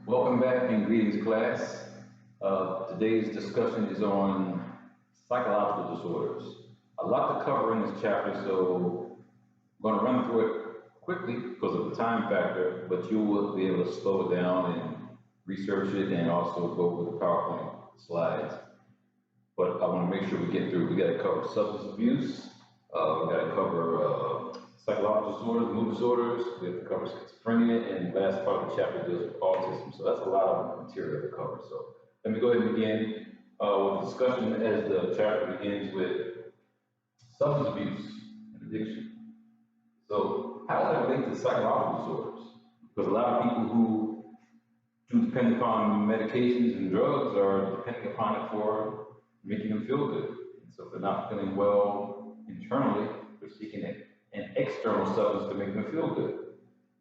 Welcome back and greetings, class. Today's discussion is on psychological disorders. A lot to cover in this chapter, so I'm going to run through it quickly because of the time factor, but you will be able to slow it down and research it and also go over the PowerPoint slides. But I want to make sure we get through. We got to cover substance abuse. We got to cover psychological disorders, mood disorders. We have to cover schizophrenia, and the last part of the chapter deals with autism. So that's a lot of material to cover. So let me go ahead and begin with the discussion as the chapter begins with substance abuse and addiction. So how does that relate to psychological disorders? Because a lot of people who do depend upon medications and drugs are depending upon it for making them feel good. And so if they're not feeling well internally, they're seeking an external substance to make them feel good.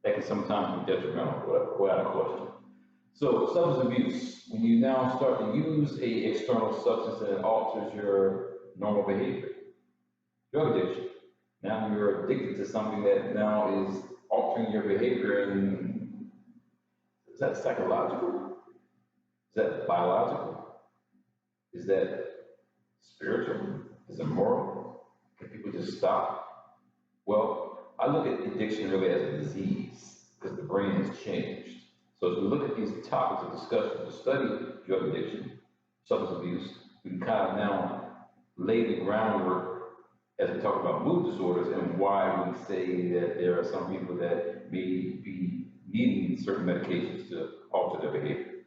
That can sometimes be detrimental, without question. So substance abuse, when you now start to use an external substance and it alters your normal behavior. Drug addiction, now you're addicted to something that now is altering your behavior, and is that psychological? Is that biological? Is that spiritual? Is it moral? Can people just stop? Well, I look at addiction really as a disease because the brain has changed. So as we look at these topics of discussion to study drug addiction, substance abuse, we can kind of now lay the groundwork as we talk about mood disorders and why we say that there are some people that may be needing certain medications to alter their behavior.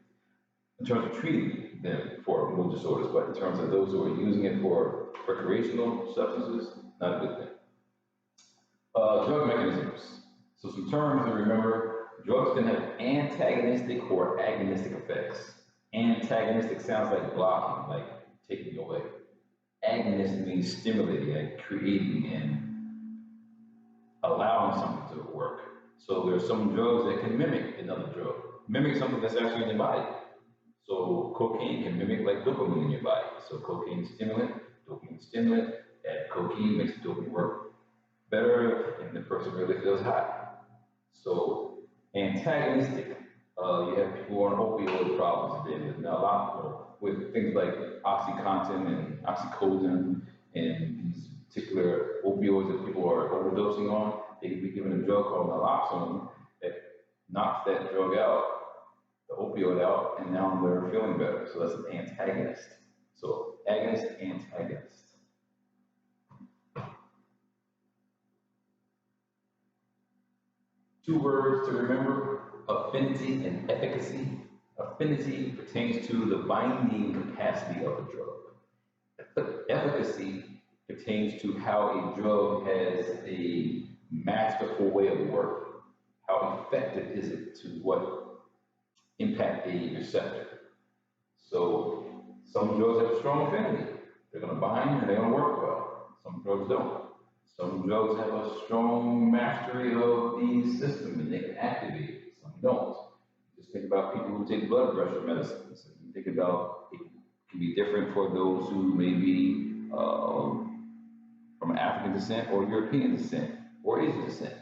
In terms of treating them for mood disorders, but in terms of those who are using it for recreational substances, not a good thing. Drug mechanisms. So some terms to remember. Drugs can have antagonistic or agonistic effects. Antagonistic sounds like blocking, like taking away. Agonist means stimulating, like creating and allowing something to work. So there are some drugs that can mimic another drug, mimic something that's actually in your body. So cocaine can mimic like dopamine in your body. So cocaine stimulant, dopamine stimulant, add cocaine makes the dopamine work better, and the person really feels high. So antagonistic, you have people on opioid problems today with now a lot more, with things like OxyContin and oxycodone and these particular opioids that people are overdosing on. They can be given a drug called naloxone that knocks that drug out, the opioid out, and now they're feeling better. So that's an antagonist. So agonist, antagonist. Two words to remember, affinity and efficacy. Affinity pertains to the binding capacity of a drug. Efficacy pertains to how a drug has a masterful way of working. How effective is it to what impact a receptor? So some drugs have a strong affinity. They're going to bind and they're going to work well. Some drugs don't. Some drugs have a strong mastery of the system and they can activate it. Some don't. Just think about people who take blood pressure medicines. And you think about it can be different for those who may be from African descent or European descent or Asian descent.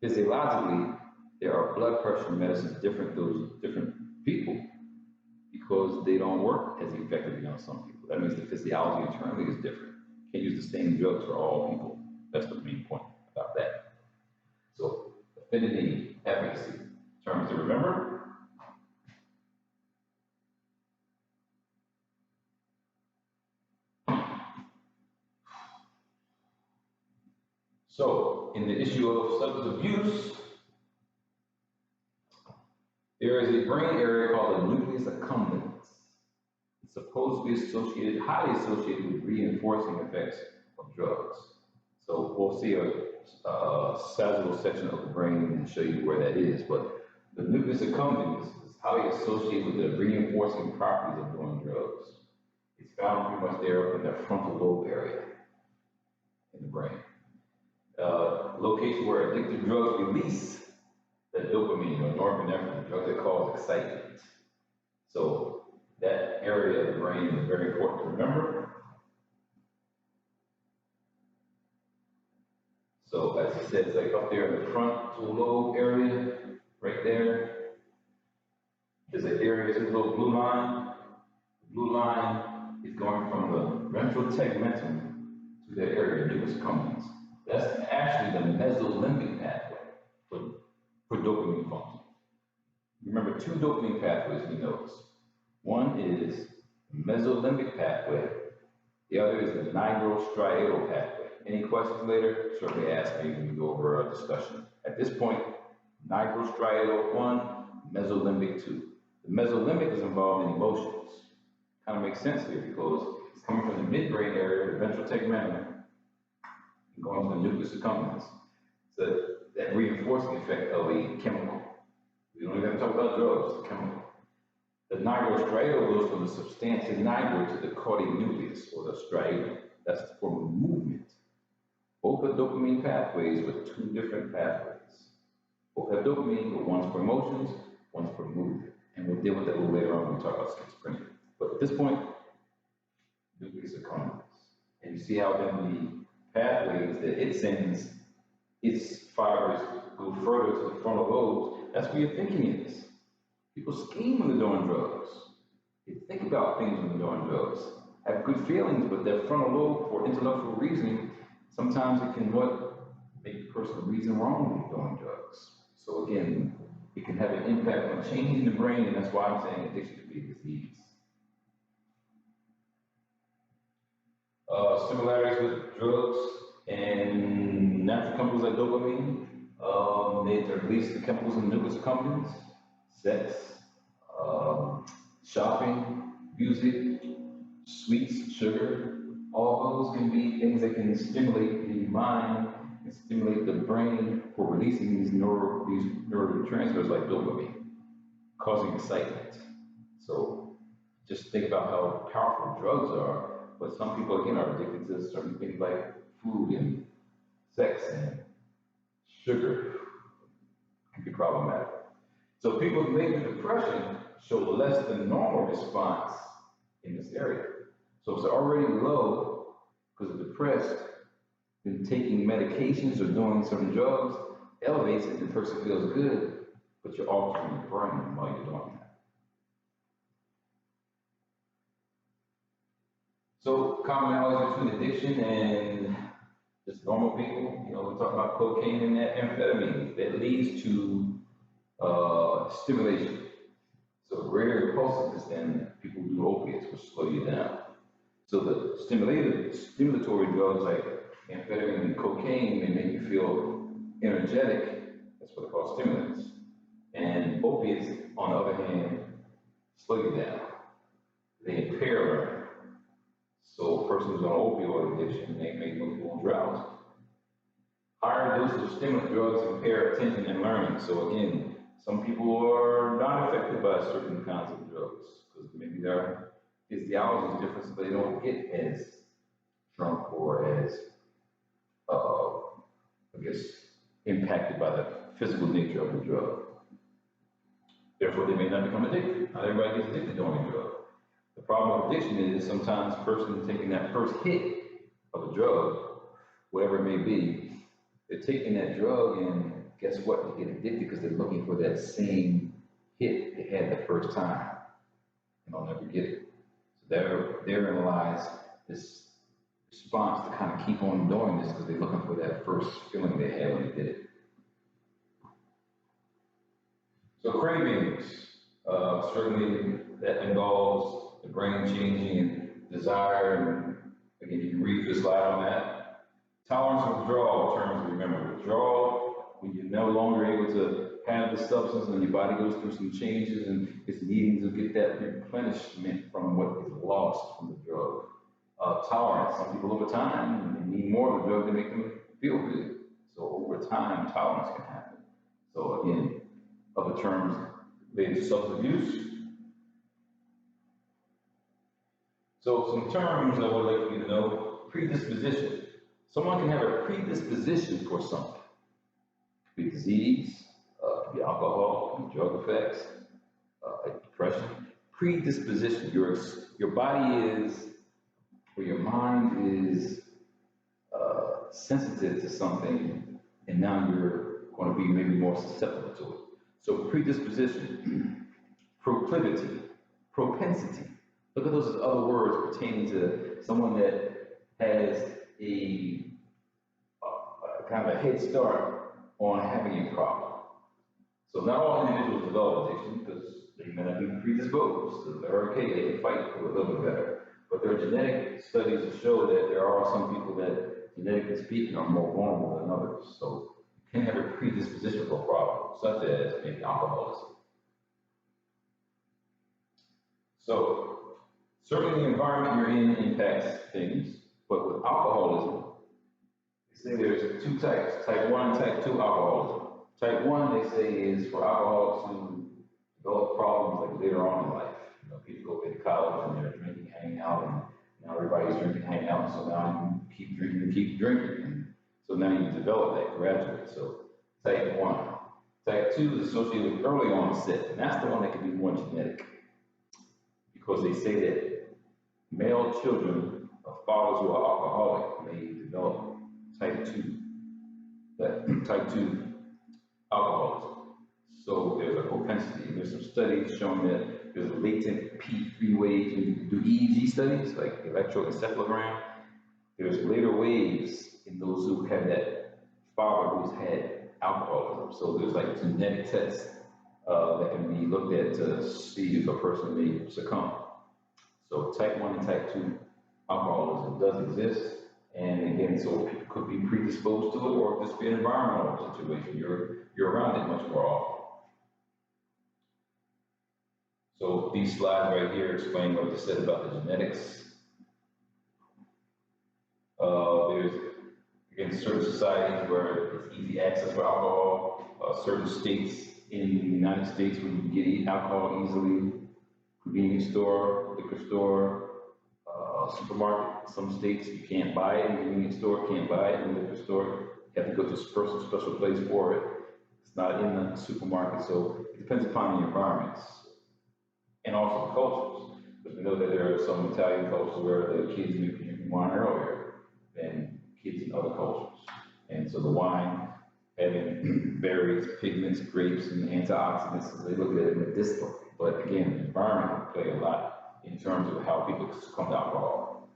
Physiologically, there are blood pressure medicines different those different people because they don't work as effectively on some people. That means the physiology internally is different. You can't use the same drugs for all people. That's the main point about that. So affinity, efficacy, terms to remember. So in the issue of substance abuse, there is a brain area called the nucleus accumbens. It's supposed to be associated, highly associated with reinforcing effects of drugs. So we'll see a sagittal section of the brain and show you where that is. But the nucleus accumbens is highly associated with the reinforcing properties of doing drugs. It's found pretty much there up in the frontal lobe area in the brain. Location where addictive drugs release the dopamine or norepinephrine, drugs that cause excitement. So that area of the brain is very important to remember. So as I said, it's like up there in the frontal lobe area, right there. area, this little blue line. The blue line is going from the ventral tegmentum to that area, nucleus accumbens. That's actually the mesolimbic pathway for dopamine function. Remember, two dopamine pathways we notice. One is the mesolimbic pathway. The other is the nigrostriatal pathway. Any questions later? Certainly ask me when we go over our discussion. At this point, nigrostriatal 1, mesolimbic 2. The mesolimbic is involved in emotions. Kind of makes sense here because it's coming from the midbrain area, the ventral tegmentum, and going to the nucleus accumbens. So that reinforcing effect of a chemical. We don't even have to talk about drugs, it's a chemical. The nigrostriatal goes from the substantia nigra to the caudate nucleus, or the striatum. That's for movement. Both are dopamine pathways with two different pathways. Both have dopamine, but one's for emotions, one's for movement. And we'll deal with that a little later on when we talk about schizophrenia. But at this point, nucleus accumbens. And you see how then the pathways that it sends its fibers go further to the frontal lobes. That's where your thinking is. People scheme when they're doing drugs. They think about things when they're doing drugs. Have good feelings, but their frontal lobe, for intellectual reasoning, sometimes it can make the person reason wrongly doing drugs. So again, it can have an impact on changing the brain, and that's why I'm saying addiction can be a disease. Similarities with drugs and natural chemicals like dopamine. They release the chemicals in the nucleus accumbens, sex, shopping, music, sweets, sugar. All those can be things that can stimulate the mind and stimulate the brain for releasing these neurotransmitters like dopamine, causing excitement. So just think about how powerful drugs are. But some people, again, are addicted to certain things like food and sex and sugar. It can be problematic. So people with major depression show less than normal response in this area. So if they're already low because they're depressed, then taking medications or doing certain drugs elevates it, the person feels good, but you're altering your brain while you're doing that. So commonalities between addiction and just normal people, we're talking about cocaine and amphetamines. That leads to stimulation. So greater impulsiveness than people who do opiates, which slow you down. So the stimulatory drugs like amphetamine and cocaine may make you feel energetic. That's what they call stimulants. And opiates, on the other hand, slow you down. They impair learning. So a person who's on opioid addiction, they may look a little drowsy. Higher doses of stimulant drugs impair attention and learning. So again, some people are not affected by certain kinds of drugs because maybe their physiology is different, so they don't get as drunk or as, impacted by the physical nature of the drug. Therefore, they may not become addicted. Not everybody gets addicted to any drug. The problem with addiction is sometimes a person taking that first hit of a drug, whatever it may be, they're taking that drug and guess what? They get addicted because they're looking for that same hit they had the first time and they'll never get it. So therein lies this response to kind of keep on doing this because they're looking for that first feeling they had when they did it. So cravings, certainly that involves the brain changing and desire, and again, you can read the slide on that. Tolerance and withdrawal terms, remember, withdrawal, when you're no longer able to have the substance and your body goes through some changes and it's needing to get that replenishment from what is lost from the drug. Tolerance, some people over time, they need more of the drug to make them feel good. So over time, tolerance can happen. So again, other terms related to substance abuse. So some terms I would like you to know. Predisposition. Someone can have a predisposition for something. It could be disease, it could be alcohol, it could be drug effects, depression. Predisposition. Your body is, or your mind is sensitive to something, and now you're going to be maybe more susceptible to it. So predisposition. proclivity, propensity. Look at those as other words pertaining to someone that has a kind of a head start on having a problem. So not all individuals develop addiction because they may not be predisposed. So they're okay, they can fight for a little bit better. But there are genetic studies that show that there are some people that, genetically speaking, are more vulnerable than others. So you can have a predisposition for a problem, such as maybe alcoholism. So certainly the environment you're in impacts things, but with alcoholism, they say there's two types, type 1 and type 2 alcoholism. Type 1, they say, is for alcoholics who develop problems like later on in life. You know, people go to college and they're drinking, hanging out, and now everybody's drinking, hanging out, and so now you keep drinking and keep drinking. And so now you develop that gradually. So type 1. Type 2 is associated with early onset, and that's the one that can be more genetic. Because they say that male children of fathers who are alcoholic may develop type 2, that type 2 alcoholism. So there's a propensity. There's some studies showing that there's a latent P3 wave. When you do EEG studies, like electroencephalogram, there's later waves in those who have that father who's had alcoholism. So there's like genetic tests that can be looked at to see if a person may succumb. So type 1 and type 2 alcoholism does exist. And again, so people could be predisposed to it or just be an environmental situation. You're around it much more often. So these slides right here explain what I just said about the genetics. There's, again, certain societies where it's easy access for alcohol, certain states in the United States where you can get alcohol easily, convenience store, liquor store, supermarket. Some states you can't buy it in the convenience store, can't buy it in the liquor store. You have to go to a special place for it. It's not in the supermarket, so it depends upon the environments and also the cultures. Because we know that there are some Italian cultures where the kids may be drinking wine earlier than kids in other cultures. And so the wine having berries, pigments, grapes, and antioxidants, so they look at it medicinally. But again, the environment can play a lot in terms of how people succumb to alcohol.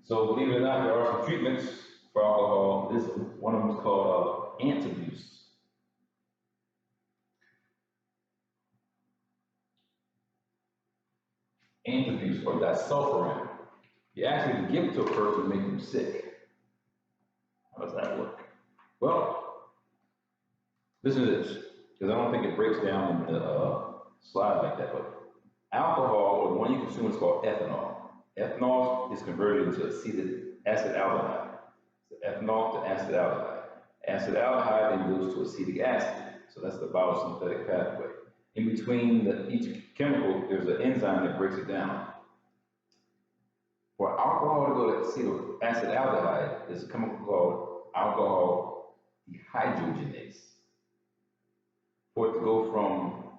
So believe it or not, there are some treatments for alcohol. This one of them is called ant abuse. Ant abuse, or disulfiram. You actually give it to a person to make them sick. How does that work? Well, listen to this, because I don't think it breaks down in the slide like that, but alcohol, or the one you consume, is called ethanol. Ethanol is converted into acetaldehyde. So ethanol to acetaldehyde. Acetaldehyde then goes to acetic acid. So that's the biosynthetic pathway. In between each chemical, there's an enzyme that breaks it down. For alcohol to go to acetaldehyde, there's a chemical called alcohol dehydrogenase. For it to go from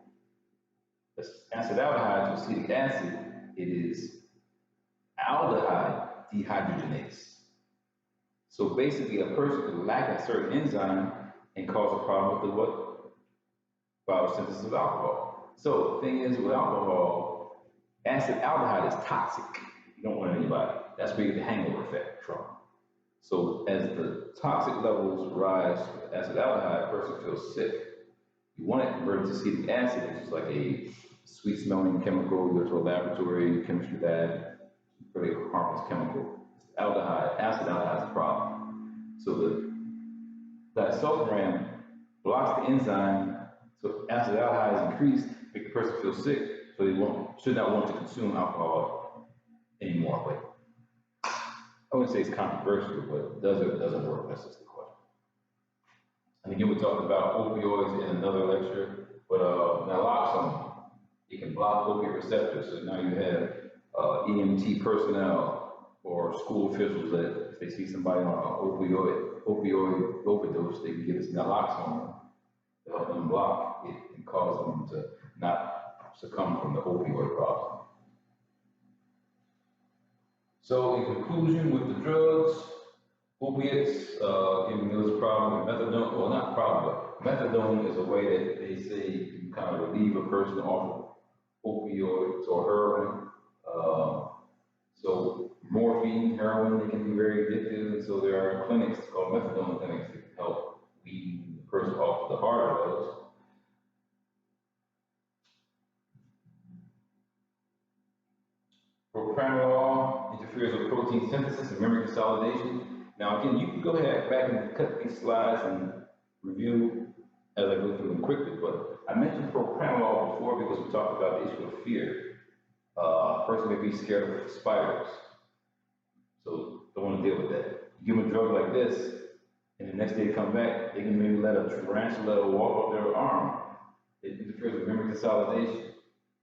acetaldehyde to acetic acid, it is aldehyde dehydrogenase. So basically, a person could lack a certain enzyme and cause a problem with the what? Biosynthesis of alcohol. So the thing is, with alcohol, acetaldehyde is toxic. You don't want anybody. That's where you get the hangover effect from. So as the toxic levels rise with acetaldehyde, a person feels sick. You want it converted to acetic acid, which is like a sweet smelling chemical. You go to a laboratory, chemistry lab, pretty harmless chemical. Aldehyde, acetaldehyde is the problem. So the disulfiram blocks the enzyme, so acetaldehyde is increased, make the person feel sick, so they should not want to consume alcohol anymore. But I wouldn't say it's controversial, but does it or doesn't work? That's just the question. And again, we talked about opioids in another lecture, but naloxone, it can block opiate receptors. So now you have EMT personnel or school officials that if they see somebody on an opioid overdose, they can give this naloxone to help them block it and cause them to not succumb from the opioid problem. So in conclusion, with the drugs, opiates, giving those a problem with methadone, well, not problem, but Methadone is a way that they say you kind of relieve a person off of opioids or heroin. Uh, so morphine, heroin, they can be very addictive. And so there are clinics called methadone clinics that help wean the person off the harder drugs. Propranolol interferes with protein synthesis and memory consolidation. Now, again, you can go ahead back and cut these slides and review as I go through them quickly, but I mentioned propranolol before because we talked about the issue of fear. A person may be scared of spiders, so don't want to deal with that. You give them a drug like this, and the next day they come back, they can maybe let a tarantula walk up their arm. It interferes with memory consolidation,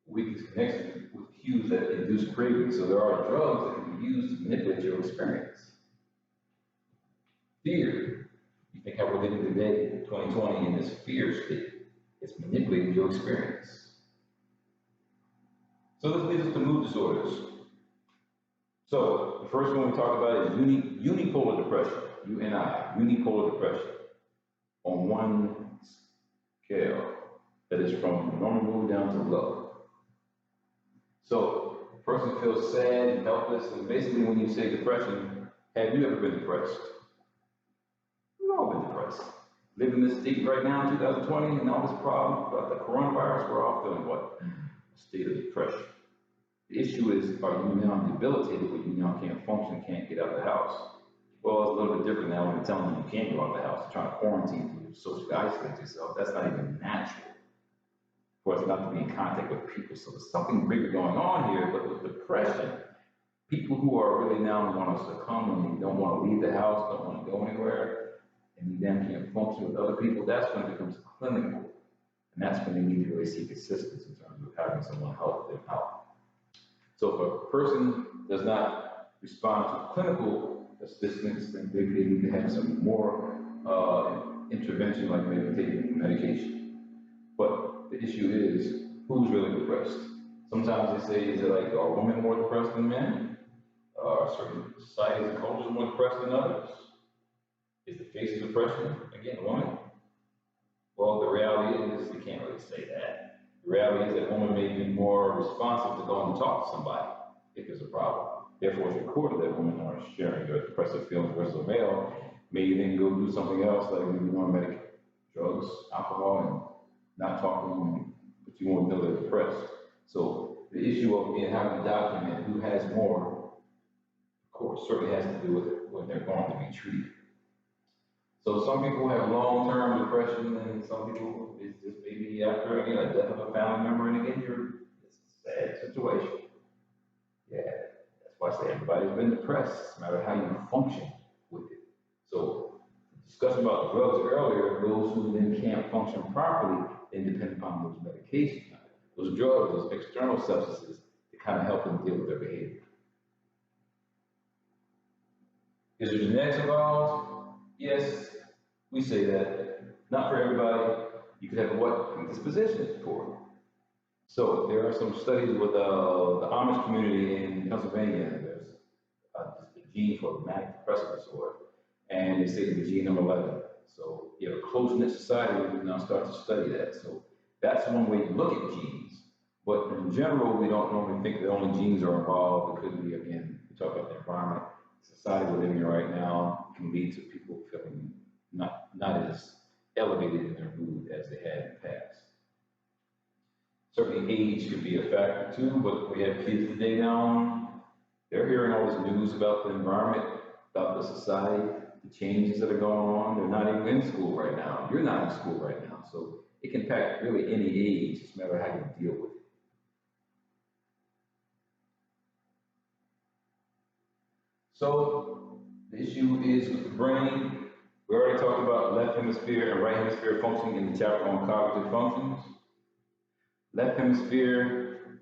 weakens connection with cues that induce craving. So there are drugs that can be used to manipulate your experience. Fear. You think how we're living today, 2020, in this fear state. It's manipulating your experience. So this leads us to mood disorders. So the first one we talked about is unipolar depression, unipolar depression. On one scale, that is from normal mood down to low. So the person feels sad and helpless, and basically when you say depression, have you ever been depressed? We've all been depressed. Living this state right now in 2020 and all this problem about the coronavirus, we're all feeling what? A state of depression. The issue is, are you now debilitated where you now can't function, can't get out of the house? Well, it's a little bit different now when you're telling you you can't go out of the house, you're trying to quarantine you, socially isolate yourself. That's not even natural for us not to be in contact with people. So there's something bigger going on here, but with depression, people who are really now want to succumb and they don't want to leave the house, don't want to go anywhere, and you then can't function with other people, that's when it becomes clinical. And that's when they need to really seek assistance in terms of having someone help them out. So if a person does not respond to clinical assistance, then maybe they need to have some more intervention, like maybe taking medication. But the issue is, who's really depressed? Sometimes they say, is it like, are women more depressed than men? Are certain societies and cultures more depressed than others? Is the face of depression, again, a woman? Well, the reality is, you can't really say that. The reality is that women may be more responsive to going and talk to somebody if there's a problem. Therefore, it's recorded that women are sharing their depressive feelings versus a male may then go do something else, like maybe want to medicate drugs, alcohol, and not talking to them, but you won't know they're depressed. So the issue of having to document who has more, of course, certainly has to do with when they're going to be treated. So some people have long-term depression, and some people, it's just maybe after, again, a death of a family member, and again, it's a sad situation. Yeah, that's why I say everybody's been depressed, no matter how you function with it. So, discussion about drugs earlier, those who then can't function properly, then depend upon those medications. Those drugs, those external substances, to kind of help them deal with their behavior. Is there genetics involved? Yes, we say that. Not for everybody. You could have what predisposition for it. So there are some studies with the Amish community in Pennsylvania. There's a gene for manic depressive disorder, and they say the gene number 11. So you have a close-knit society, we now start to study that. So that's one way to look at genes. But in general, we don't normally think that only genes are involved. It could be, again, we talk about the environment, society we're living in right now can lead to people feeling not as elevated in their mood as they had in the past. Certainly age could be a factor too, but we have kids today now, they're hearing all this news about the environment, about the society, the changes that are going on. They're not even in school right now. You're not in school right now. So it can impact really any age, just a matter of how you deal with it. So the issue is with the brain. We already talked about left hemisphere and right hemisphere functioning in the chapter on cognitive functions. Left hemisphere,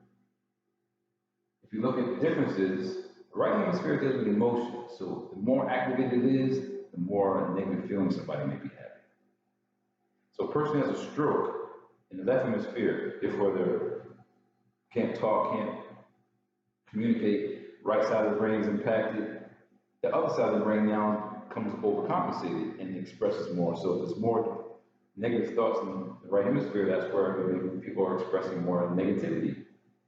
if you look at the differences, the right hemisphere deals with emotions. So the more activated it is, the more negative feelings somebody may be having. So a person has a stroke in the left hemisphere, therefore they can't talk, can't communicate, right side of the brain is impacted. The other side of the brain now comes overcompensated and expresses more. So there's more negative thoughts in the right hemisphere, that's where people are expressing more negativity.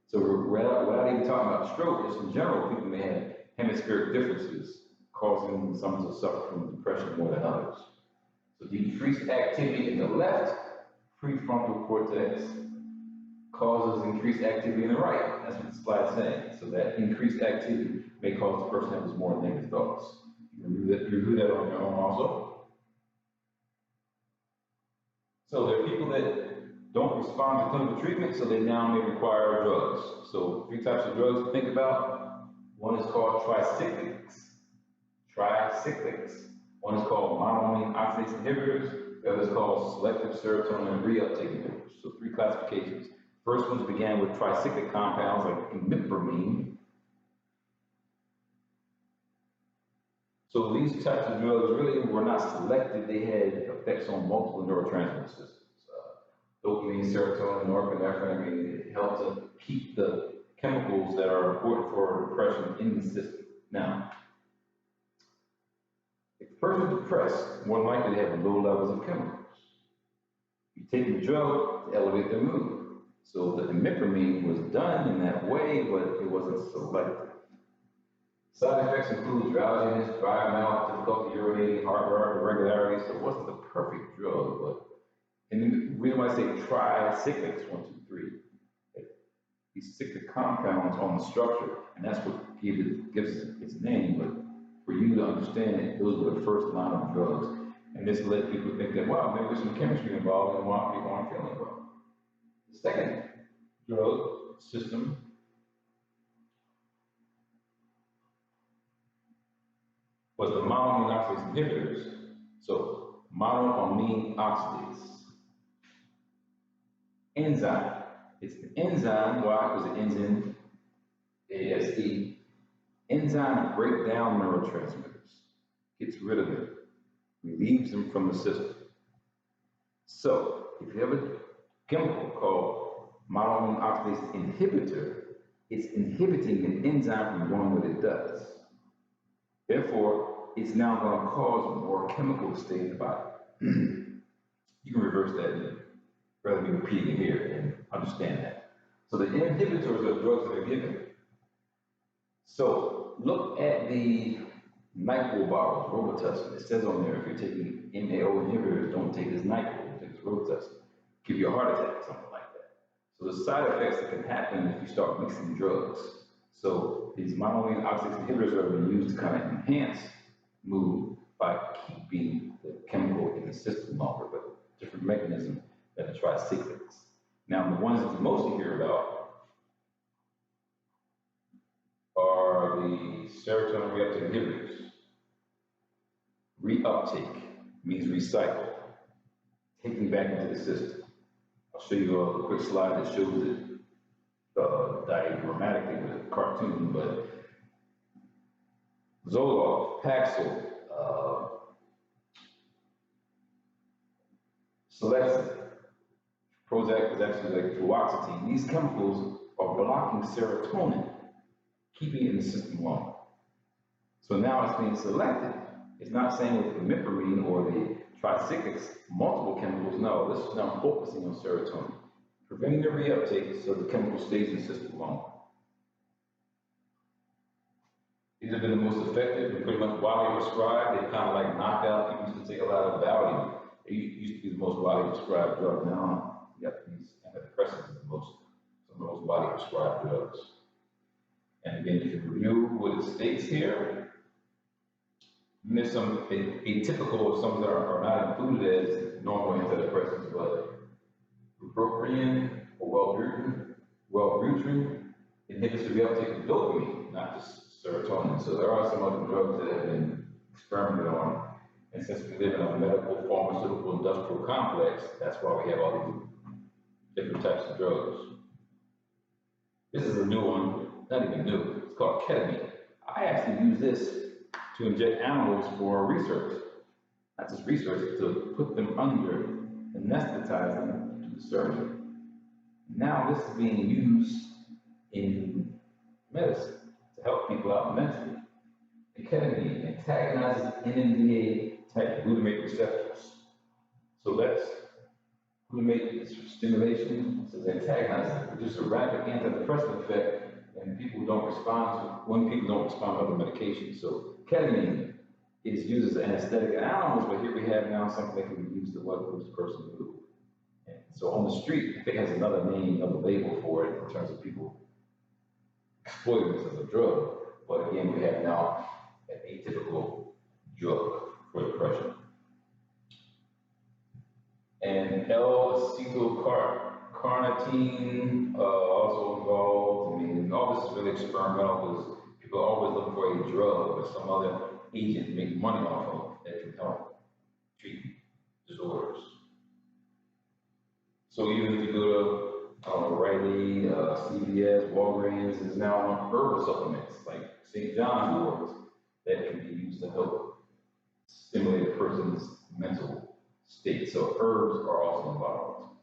So without even talking about stroke, just in general, people may have hemispheric differences, causing some to suffer from depression more than others. So decreased activity in the left prefrontal cortex causes increased activity in the right. That's what the slide is saying. So that increased activity may cause the person to have more negative thoughts. You can review that on your own also. So there are people that don't respond to clinical treatment, so they now may require drugs. So 3 types of drugs to think about. One is called tricyclics. One is called monoamine oxidase inhibitors. The other is called selective serotonin reuptake inhibitors. So 3 classifications. First ones began with tricyclic compounds like imipramine. So these types of drugs really were not selected. They had effects on multiple neurotransmitter systems. Dopamine, serotonin, norepinephrine. It helped to keep the chemicals that are important for depression in the system. Now, if the person is depressed, more likely they have low levels of chemicals. You take the drug to elevate their mood. So the imipramine was done in that way, but it wasn't selected. Side effects include drowsiness, dry mouth, difficulty urinating, heart irregularities. So it wasn't the perfect drug, but and the reason why I say tricyclics, 1, 2, 3, these cyclic compounds on the structure, and that's what gives it its name. But for you to understand it, those were the first line of drugs, and this led people to think that wow, maybe there's some chemistry involved, and why people aren't feeling well. The second drug system was the monoamine oxidase inhibitors. So monoamine oxidase enzyme. It's an enzyme. Why? Because it ends in ASE. Enzymes break down neurotransmitters, gets rid of them, relieves them from the system. So if you have a chemical called monoamine oxidase inhibitor, it's inhibiting an enzyme from doing what it does. Therefore, it's now going to cause more chemicals to stay in the body. You can reverse that and rather be repeating here and understand that. So the inhibitors are drugs that are given. So look at the NyQuil bottles, Robitussin. It says on there if you're taking MAO inhibitors, don't take this NyQuil, take this Robitussin. Give you a heart attack, something like that. So the side effects that can happen if you start mixing drugs. So these monoamine oxidase inhibitors are being used to kind of enhance mood by keeping the chemical in the system longer, but different mechanism than the tricyclics. Now, the ones that you mostly hear about are the serotonin reuptake inhibitors. Reuptake means recycle, taking back into the system. I'll show you a quick slide that shows it diagrammatically with a cartoon, but Zoloft, Paxil, Celexa, Prozac is actually like fluoxetine. These chemicals are blocking serotonin, keeping it in the system longer. So now it's being selected. It's not saying with the imipramine or the tricyclics, multiple chemicals. No, this is now focusing on serotonin, preventing the reuptake so the chemical stays in the system longer. These have been the most effective and pretty much widely prescribed. They kind of like knocked out. People used to take a lot of Valium. It used to be the most widely prescribed drug. Now, these antidepressants are some of the most widely prescribed drugs. And again, you can review what it states here. And there's some atypical of some that are not included as normal antidepressants, but bupropion or Wellbutrin inhibits the reuptake of dopamine, not just serotonin. So there are some other drugs that have been experimented on. And since we live in a medical, pharmaceutical, industrial complex, that's why we have all these different types of drugs. This is a new one, not even new. It's called ketamine. I actually use this to inject animals for research. Not just research, to put them under, anesthetize them to do the surgery. Now this is being used in medicine to help people out mentally. And ketamine antagonizes NMDA type glutamate receptors. So that's glutamate stimulation is antagonizing, produces a rapid antidepressant effect, and people don't respond to when people don't respond to other medications. So ketamine is used as an anesthetic in animals, but here we have now something that can be used to what moves the person to move. And so on the street, I think it has another name, another label for it in terms of people exploiting this as a drug. But again, we have now an atypical drug for depression. And L-acetylcarnitine also involved. I mean, all this is really experimental because people are always looking for a drug or some other agent to make money off of that can help treat disorders. So even if you go to Rite Aid, CPSY, Walgreens, is now on herbal supplements like St. John's wort that can be used to help stimulate a person's mental state. So herbs are also involved.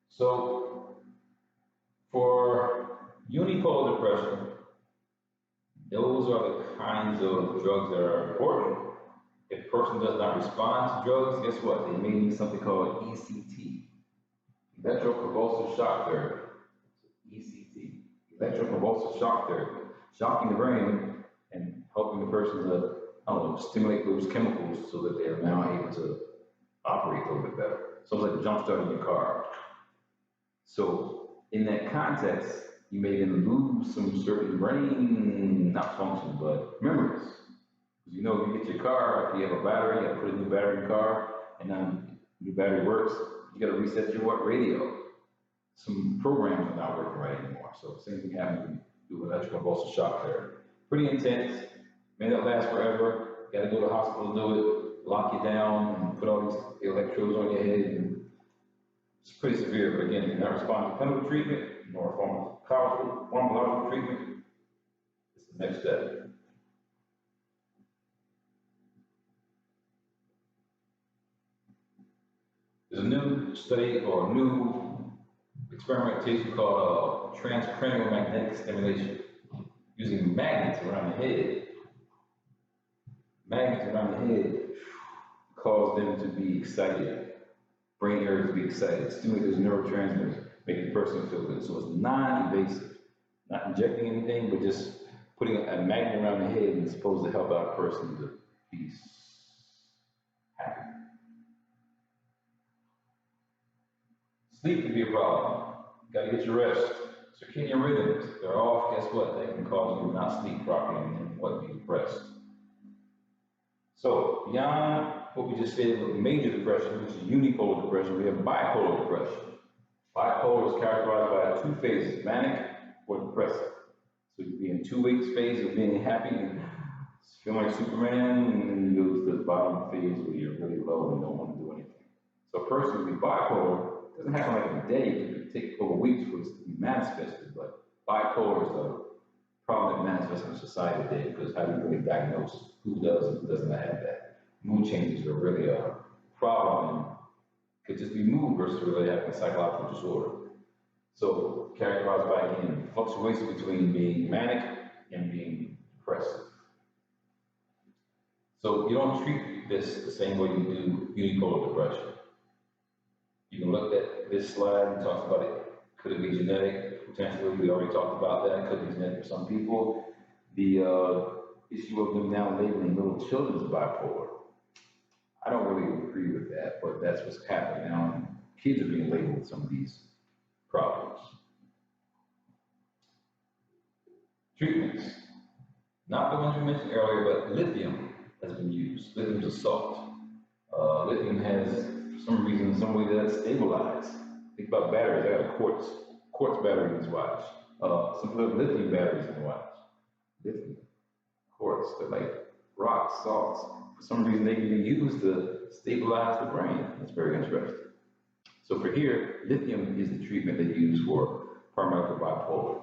So for unipolar depression, those are the kinds of drugs that are important. If a person does not respond to drugs, guess what? They may need something called ECT, electroconvulsive shock therapy. ECT, electroconvulsive shock therapy, shocking the brain and helping the person to, stimulate those chemicals so that they are now able to operate a little bit better. So it's like jump starting your car. So in that context, you may then lose some certain brain, not function, but memories. Because you know, if you get your car, if you have a battery, you have to put a new battery in the car, and then the new battery works, you got to reset your radio. Some programs are not working right anymore. So the same thing happens with electroconvulsive shock therapy. Pretty intense, may not last forever. You got to go to the hospital to do it, lock you down, and put all these electrodes on your head. And it's pretty severe, but again, if you're not responding to clinical treatment, nor pharmacological treatment, it's the next step. There's a new study or a new experimentation called transcranial magnetic stimulation, using magnets around the head. Magnets around the head cause them to be excited, brain areas to be excited, stimulate those neurotransmitters, making the person feel good. So it's non-invasive, not injecting anything, but just putting a magnet around the head and it's supposed to help out a person to be happy. Sleep can be a problem. You gotta get your rest. Circadian rhythms, they're off, guess what? That can cause you to not sleep properly and then be depressed. So beyond what we just said with major depression, which is unipolar depression, we have bipolar depression. Bipolar is characterized by two phases, manic or depressive. So you can be in 2 weeks phase of being happy and feeling like Superman, and then you go to the bottom phase where you're really low and don't want to do anything. So a person who be bipolar doesn't happen like in a day, it could take over weeks for it to be manifested, but bipolar is a problem that manifests in society today because how do you really diagnose who does and who doesn't have that? Mood changes are really a problem and could just be mood versus really having a psychological disorder. So characterized by, again, fluctuation between being manic and being depressive. So you don't treat this the same way you do unipolar depression. You can look at this slide and talk about it. Could it be genetic? Potentially, we already talked about that. It could be genetic for some people. The issue of them now labeling little children as bipolar. I don't really agree with that, but that's what's happening now. Kids are being labeled with some of these problems. Treatments. Not the ones we mentioned earlier, but lithium has been used. Lithium is a salt. Lithium has, for some reason, some way that stabilize. Think about batteries. I got a quartz battery in this watch. Some people have lithium batteries in the watch. Lithium, quartz, they're like rocks, salts. For some reason, they can be used to stabilize the brain. That's very interesting. So for here, lithium is the treatment they use for primarily for bipolar.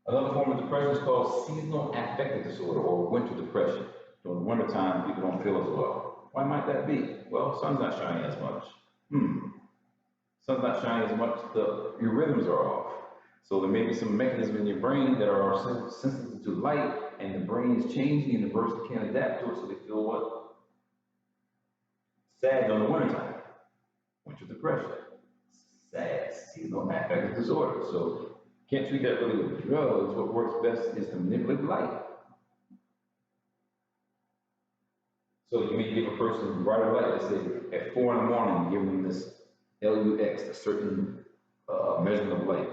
Another form of depression is called seasonal affective disorder or winter depression. During the wintertime, people don't feel as well. Why might that be? Well, sun's not shining as much. Sun's not shining as much, your rhythms are off. So there may be some mechanisms in your brain that are sensitive to light and the brain is changing, and the person can't adapt to it, so they feel what? Sad during the wintertime. Winter depression. Sad, seasonal affective disorder. So can't treat that really with drugs. What works best is to manipulate light. So you may give a person brighter light, let's say at 4 in the morning, give them this LUX, a certain measurement of light,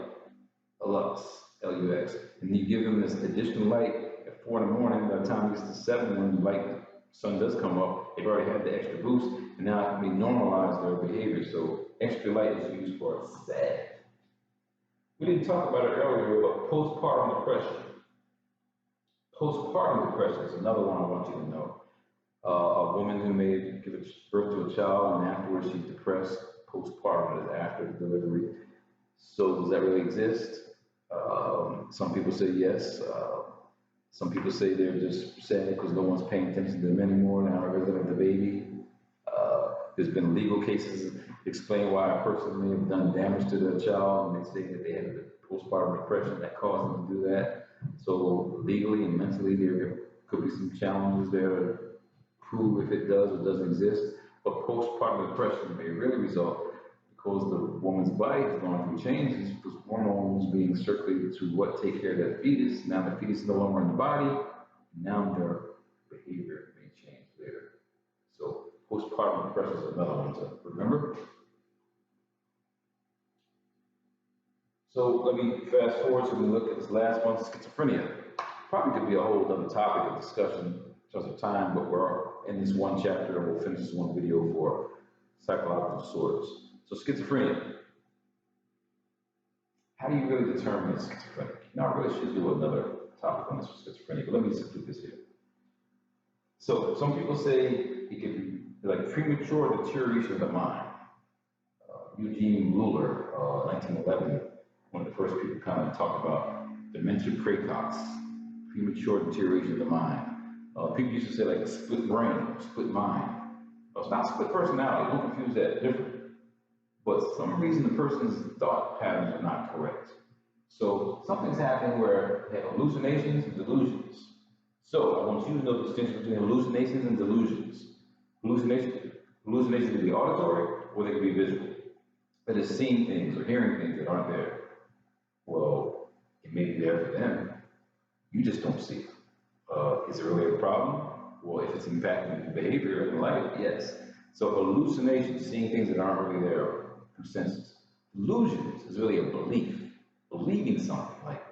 a lux, LUX, and you give them this additional light at 4 in the morning. By the time it gets to 7, when the light, sun does come up, they've already had the extra boost, and now it can be normalized their behavior. So extra light is used for sad. We didn't talk about it earlier, but postpartum depression. Postpartum depression is another one I want you to know. A woman who may give birth to a child and afterwards she's depressed. Postpartum is after the delivery. So does that really exist? Some people say yes. Some people say they're just sad because no one's paying attention to them anymore. Now they're visiting the baby. There's been legal cases explain why a person may have done damage to their child, and they say that they had the postpartum depression that caused them to do that. So legally and mentally, there could be some challenges there to prove if it does or doesn't exist. But postpartum depression may really result because the woman's body is going through changes, because hormones being circulated to what take care of that fetus. Now the fetus is no longer in the body, now their behavior may change later. So postpartum depression is another one to remember. So let me fast forward so we look at this last one, schizophrenia. Probably could be a whole other topic of discussion in terms of time, but we're in this one chapter and we'll finish this one video for psychological disorders. So schizophrenia. How do you really determine it's schizophrenic? Now I really should do another topic on this for schizophrenia, but let me just do this here. So some people say it could be like premature deterioration of the mind. Eugene Mueller, 1911, one of the first people kind of talked about dementia praecox, premature deterioration of the mind. People used to say like split brain, split mind. It's not split personality, don't confuse that, different. But for some reason the person's thought patterns are not correct. So something's happening where they have hallucinations and delusions. So I want you to know the distinction between hallucinations and delusions. Hallucinations can be auditory or they can be visual. That is seeing things or hearing things that aren't there. Well, it may be there for them. You just don't see it. Is it really a problem? Well, if it's impacting your behavior in life, yes. So hallucinations, seeing things that aren't really there, consensus. Delusions is really a belief, believing something like,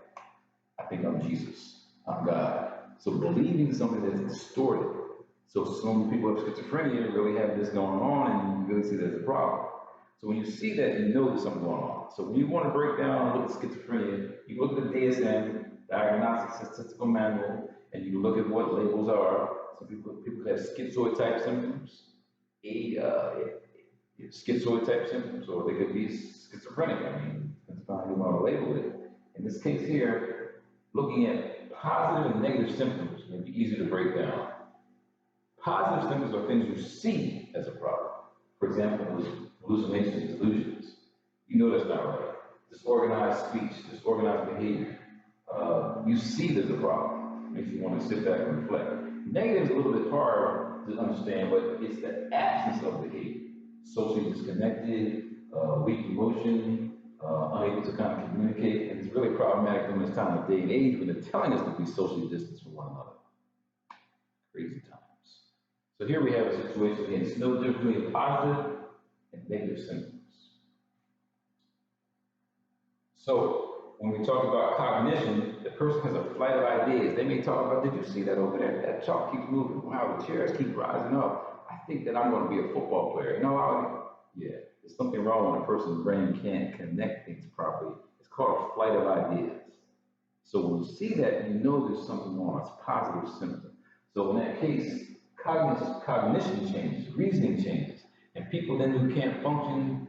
I think I'm Jesus, I'm God. So believing something that's distorted. So some people with schizophrenia really have this going on and you really see there's a problem. So when you see that, you know there's something going on. So when you want to break down and look at schizophrenia, you look at the DSM, Diagnostic Statistical Manual, and you look at what labels are. Some people have schizoid type symptoms, schizoid type symptoms, or they could be schizophrenic. I mean, depends on how you want to label it. In this case here, looking at positive and negative symptoms may be easy to break down. Positive symptoms are things you see as a problem. For example, hallucinations, delusions. You know that's not right. Disorganized speech, disorganized behavior. You see there's a problem. Makes you want to sit back and reflect. Negative is a little bit hard to understand, but it's the absence of behavior. Socially disconnected, weak emotion, unable to kind of communicate, and it's really problematic during this time of day and age when they're telling us to be socially distanced from one another. Crazy times. So here we have a situation again. It's no different between positive and negative symptoms. So when we talk about cognition, the person has a flight of ideas. They may talk about, did you see that over there? That chalk keeps moving. Wow, the chairs keep rising up. I think that I'm going to be a football player. Yeah, there's something wrong when a person's brain can't connect things properly. It's called a flight of ideas. So when you see that, you know there's something wrong. It's a positive symptom. So in that case, cognition changes, reasoning changes, and people then who can't function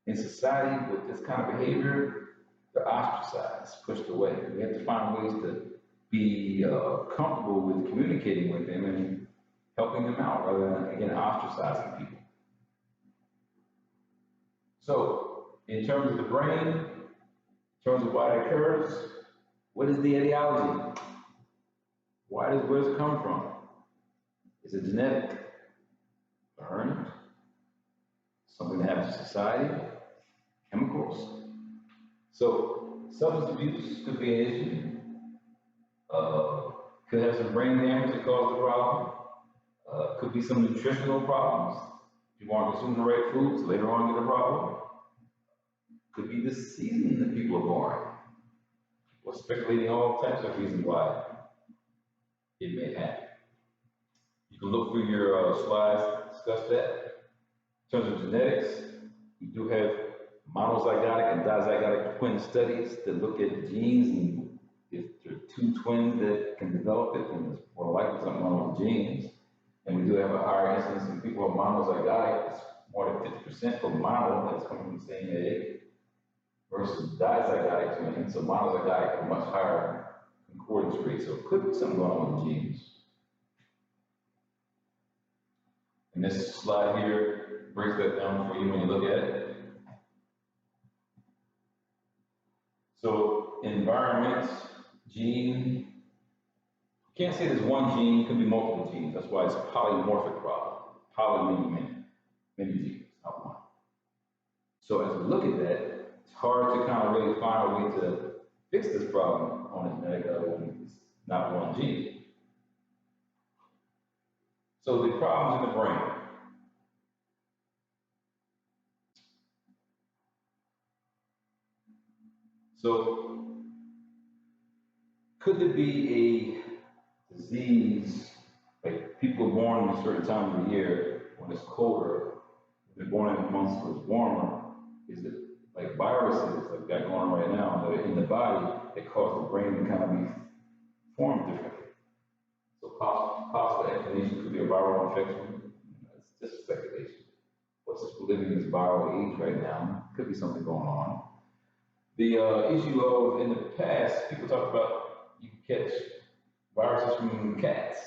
in society with this kind of behavior, they're ostracized, pushed away. We have to find ways to be comfortable with communicating with them and helping them out rather than, again, ostracizing people. So, in terms of the brain, in terms of why it occurs, what is the etiology? Where does it come from? Is it genetic? Learned? Something that happens to society? Chemicals? So substance abuse could be an issue. Could have some brain damage that causes the problem. Could be some nutritional problems. People aren't consuming the right foods, later on get a problem. Could be the season that people are born. We're speculating all types of reasons why it may happen. You can look through your slides, discuss that. In terms of genetics, we do have monozygotic and dizygotic twin studies that look at genes, and if there are two twins that can develop it, then it's more likely something wrong with the genes. And we do have a higher incidence in people who are monozygotic. It's more than 50% for mono that's coming from the same egg versus dizygotic twins. So monozygotic have a much higher concordance rate. So it could be something going on with the genes. And this slide here breaks that down for you when you look at it. So environment, gene, you can't say there's one gene, it could be multiple genes. That's why it's a polymorphic problem. Poly meaning many genes, not one. So as we look at that, it's hard to kind of really find a way to fix this problem on a genetic level when it's not one gene. So the problems in the brain. So could there be a disease, like people are born in a certain time of the year when it's colder, they're born in months when it's warmer? Is it like viruses like that going on right now that are in the body that cause the brain to kind of be formed differently? So possible explanation could be a viral infection. It's just speculation. But since we're living in this viral age right now, could be something going on. The issue of, in the past, people talk about you can catch viruses from cats,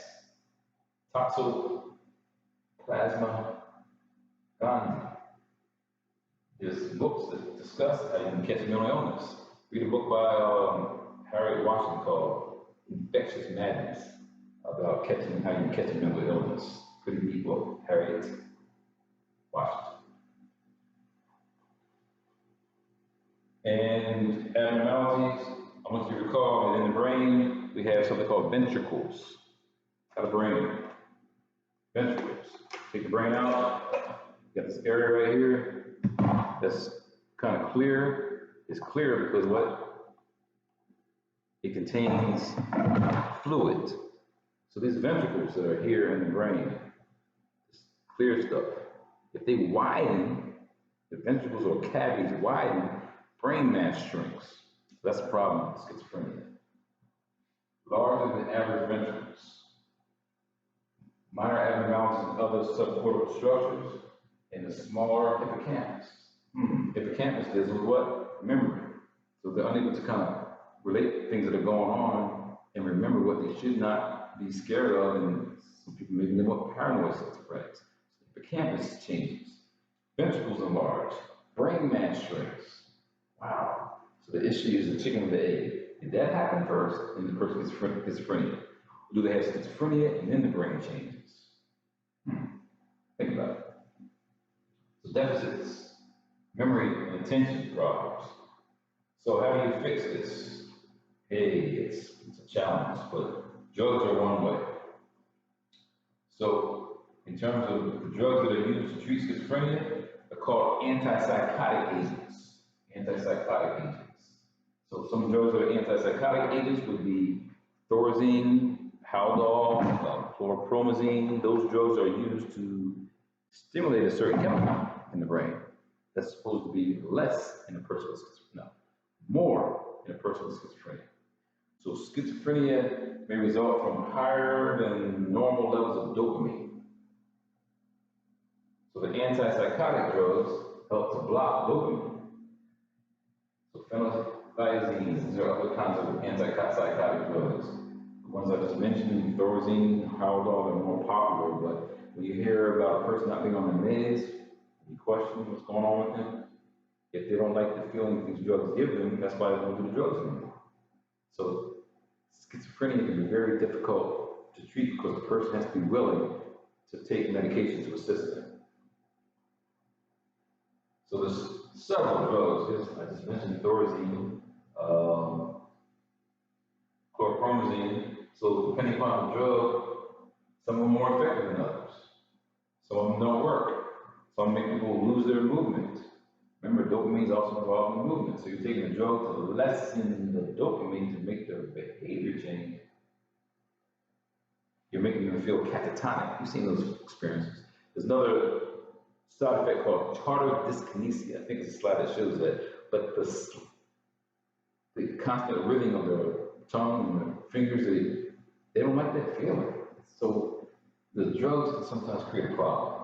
toxoplasma gondii. There's books that discuss how you can catch mental illness. Read a book by Harriet Washington called Infectious Madness, about how you can catch mental illness. Pretty neat book, Harriet Washington. And abnormalities, I want you to recall that in the brain, we have something called ventricles. Out of the brain, ventricles. Take the brain out, you got this area right here that's kind of clear. It's clear because what? It contains fluid. So these ventricles that are here in the brain, this clear stuff, if they widen, the ventricles or cavities widen, brain mass shrinks. So that's a problem with schizophrenia. Larger than average ventricles. Minor abnormalities in other subcortical structures, and the smaller hippocampus. Hippocampus deals with what? Memory. So they're unable to kind of relate things that are going on and remember what they should not be scared of, and some people maybe live with paranoid schizophrenics. So hippocampus changes. Ventricles enlarge. Brain mass shrinks. Wow. So the issue is the chicken or the egg. Did that happen first in the person gets schizophrenia? Or do they have schizophrenia and then the brain changes? Think about it. So deficits, memory and attention problems. So how do you fix this? Hey, it's a challenge, but drugs are one way. So in terms of the drugs that are used to treat schizophrenia, they're called antipsychotic agents. Antipsychotic agents. So some drugs that are antipsychotic agents would be Thorazine, Haldol, chlorpromazine. Those drugs are used to stimulate a certain chemical in the brain that's supposed to be less in a person with schizophrenia, no, more in a person with schizophrenia. So schizophrenia may result from higher than normal levels of dopamine. So the antipsychotic drugs help to block dopamine. So phenothiazines, these are other kinds of antipsychotic drugs. The ones I just mentioned, Thorazine, Haldol, are more popular, but when you hear about a person not being on the meds, you question what's going on with them. If they don't like the feeling that these drugs give them, that's why they don't do the drugs anymore. So schizophrenia can be very difficult to treat because the person has to be willing to take medication to assist them. So there's several drugs. I just mentioned Thorazine, chlorpromazine. So depending upon the drug, some are more effective than others. Some of them don't work. Some make people lose their movement. Remember, dopamine is also involved in movement. So you're taking a drug to lessen the dopamine to make their behavior change. You're making them feel catatonic. You've seen those experiences. There's another side effect called tardive dyskinesia. I think it's a slide that shows that. But the constant writhing of their tongue and their fingers, they don't like that feeling. So the drugs can sometimes create a problem.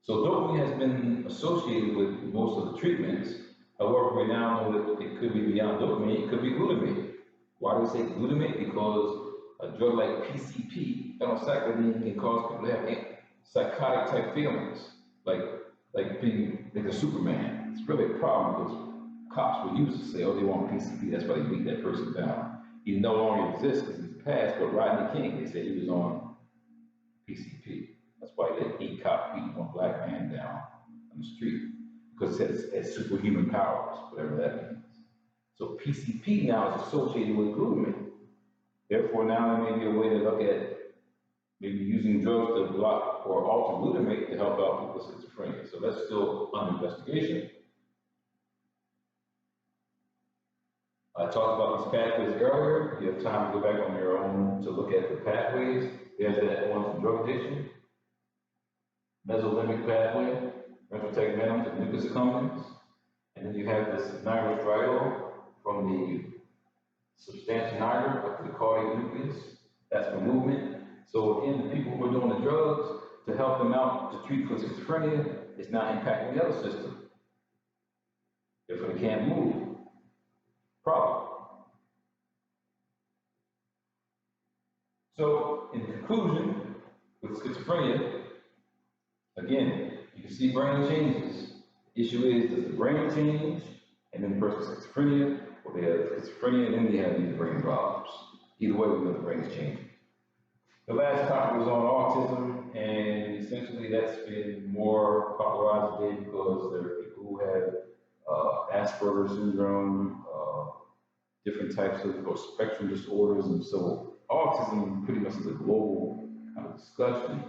So dopamine has been associated with most of the treatments. However, we now know that it could be beyond dopamine, it could be glutamate. Why do we say glutamate? Because a drug like PCP, phenylcyclidine, can cause people to have psychotic type feelings, like being like a Superman. It's really a problem because cops will use to say, oh, they want PCP, that's why they beat that person down. He no longer exists because he's passed, but Rodney King, they said he was on PCP. That's why he cop beat one black man down on the street, because it has superhuman powers, whatever that means. So PCP now is associated with glutamate. Therefore, now there may be a way to look at maybe using drugs to block or alter glutamate to help out people with schizophrenia. So that's still under investigation. I talked about these pathways earlier. You have time to go back on your own to look at the pathways. There's that one from drug addiction, mesolimbic pathway, ventral tegmentum to nucleus accumbens. And then you have this nigrostriatal from the substantia nigra up to the caudate nucleus. That's for movement. So again, the people who are doing the drugs to help them out to treat for schizophrenia, it's not impacting the other system. Therefore, they can't move. Problem. So, in conclusion, with schizophrenia, again, you can see brain changes. The issue is, does the brain change, and then the person has schizophrenia, or they have schizophrenia, and then they have these brain problems. Either way, we know the brain is changing. The last topic was on autism, and essentially that's been more popularized today because there are people who have Asperger's syndrome, different types of spectrum disorders, and so autism pretty much is a global kind of discussion.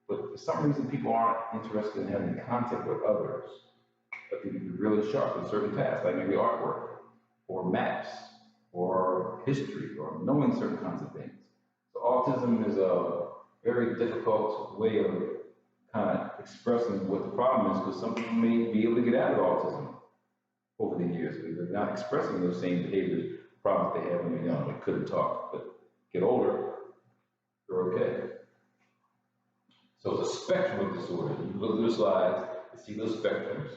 But for some reason, people aren't interested in having contact with others, but they can be really sharp in certain tasks, like maybe artwork, or maps, or history, or knowing certain kinds of things. So autism is a very difficult way of kind of expressing what the problem is, because some people may be able to get out of autism over the years, because they're not expressing those same behaviors, problems they had when they're young, they couldn't talk, but get older, they're okay. So it's a spectrum of disorders. You can look through the slides and see those spectrums.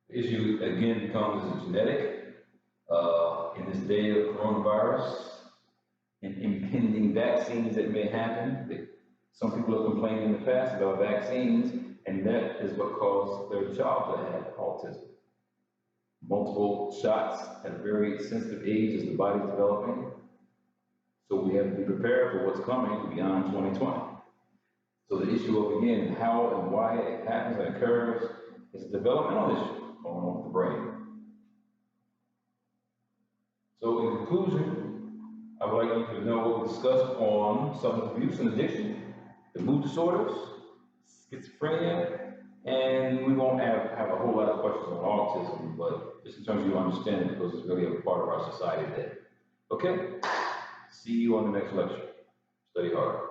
The issue again becomes is genetic. In this day of coronavirus and impending vaccines that may happen, some people have complained in the past about vaccines, and that is what caused their child to have autism. Multiple shots at a very sensitive age as the body's developing. So we have to be prepared for what's coming beyond 2020. So the issue of, again, how and why it happens and occurs is a developmental issue going on with the brain. So in conclusion, I would like you to know what we discussed on substance abuse and addiction, the mood disorders, schizophrenia, and we won't have a whole lot of questions on autism, but just in terms of you understand it, because it's really a part of our society today. Okay? See you on the next lecture. Study hard.